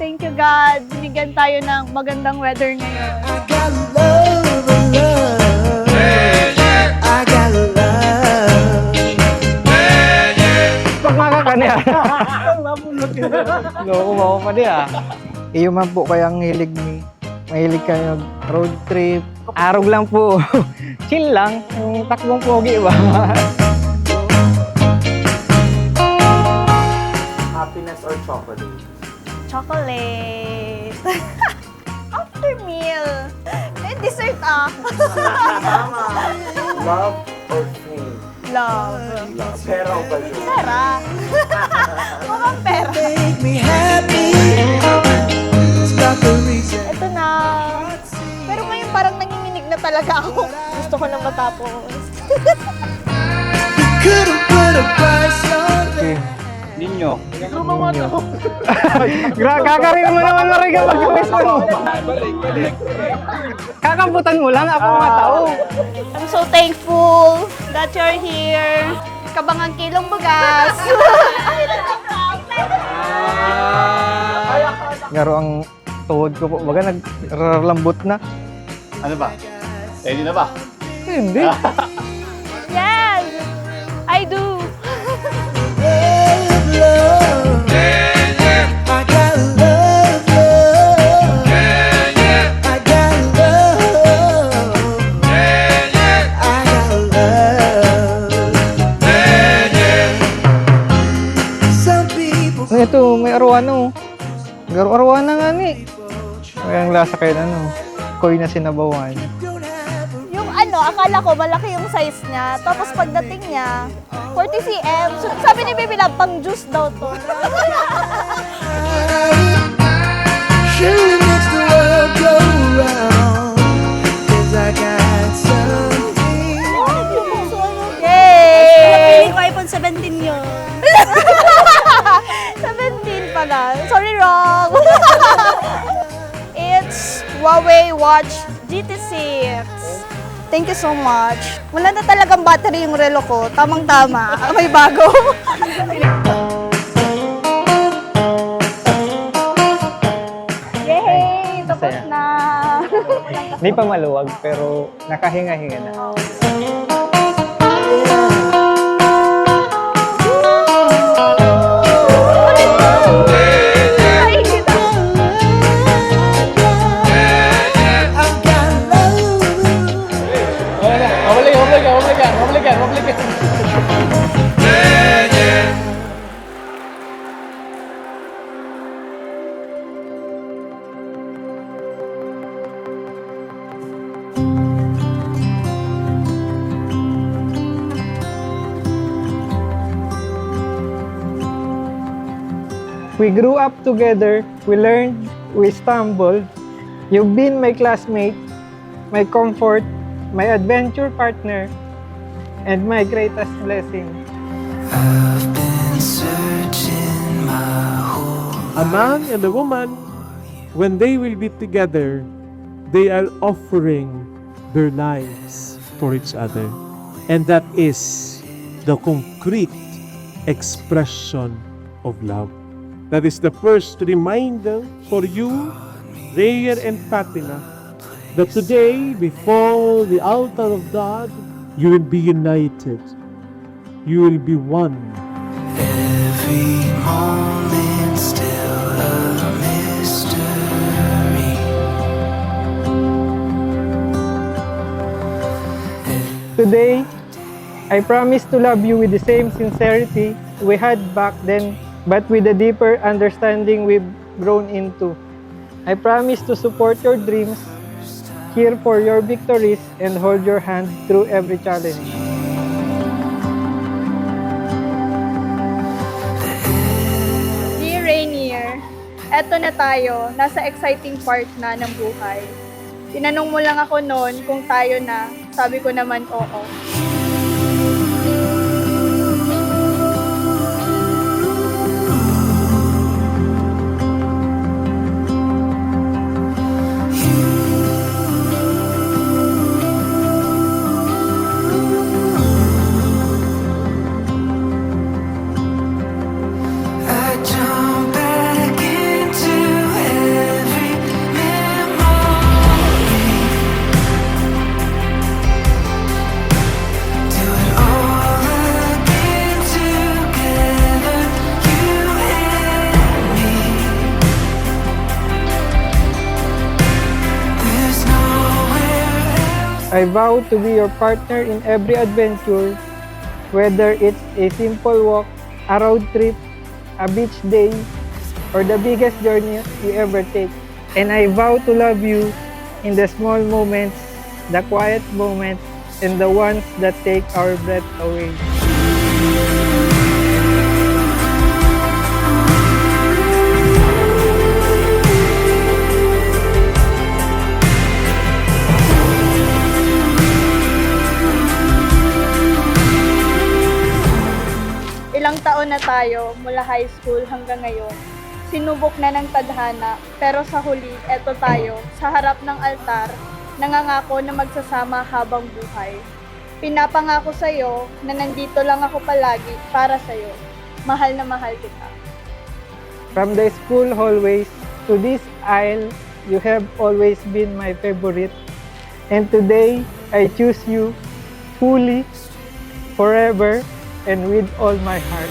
Thank you, God. Binigyan tayo ng magandang weather ngayon. I got love, love. I got love. Pag makakaniya. Loko mo pa diya. Iyo man po kayang mahilig kayo road trip. Arog lang po. Chill lang. Yung takbong pogi ba? Happiness or chocolate? Chocolate. After meal. Eh, dessert ah. Tama. Love or fame? Love. Love. Pera o balyo? Pera. Mukhang pera. Make me happy. It's not the reason. Ito na. Pero ngayon parang nanginginig na talaga ako. Gusto ko na matapos. Couldn't put a price on it. Ninyo. Kakarin mo naman na rin kapag yung miss mo. Kakabutan mo lang ako mga tao. I'm so thankful that you're here. Kabangang kilong bugas. Garo ang tuhod ko po. Baga nagrarlambot na. Ano ba? Ready na ba? Hindi. Yes, I do. Love, love. I got love, love. I got love. I got love. Some people Ito, may arwana. Garo arwana nga ni. May ang lasa kayo na koy na sinabawan. don't have a Yung akala ko malaki yung size niya. Tapos pagdating niya, 40 cm. So, sabi ni Baby Love, pang juice daw to. Sure makes the world go round. 'Cause I got something. Yay! Feeling ko iPhone 17 yun. 17 pala. Sorry, wrong. It's Huawei Watch GT6. Thank you so much. Wala na talagang battery yung relo ko. Tamang-tama. May bago. Yay! Tapos Masaya. na. Hindi pa maluwag pero nakahinga-hinga na. Ay, kita. I got love. Mabalik. We grew up together, we learned, we stumbled. You've been my classmate, my comfort, my adventure partner, and my greatest blessing. A man and a woman, when they will be together, they are offering their lives for each other. And that is the concrete expression of love. That is the first reminder for you, Rhea and Fatima, that today, before the altar of God, you will be united. You will be one. Every moment still a mystery. Today, I promise to love you with the same sincerity we had back then, but with a deeper understanding we've grown into. I promise to support your dreams, cheer for your victories, and hold your hand through every challenge. Dear Rainier, eto na tayo, nasa exciting part na ng buhay. Tinanong mo lang ako noon kung tayo na, sabi ko naman oo. I jump back into I vow to be your partner in every adventure, whether it's a simple walk, a road trip, a beach day, or the biggest journey you ever take. And I vow to love you in the small moments, the quiet moments, and the ones that take our breath away. Ilang taon na tayo mula high school hanggang ngayon. Sinubok na ng tadhana, pero sa huli, eto tayo, sa harap ng altar, nangangako na magsasama habang buhay. Pinapangako sa'yo na nandito lang ako palagi para sa'yo. Mahal na mahal kita. From the school hallways to this aisle, you have always been my favorite. And today, I choose you fully, forever, and with all my heart.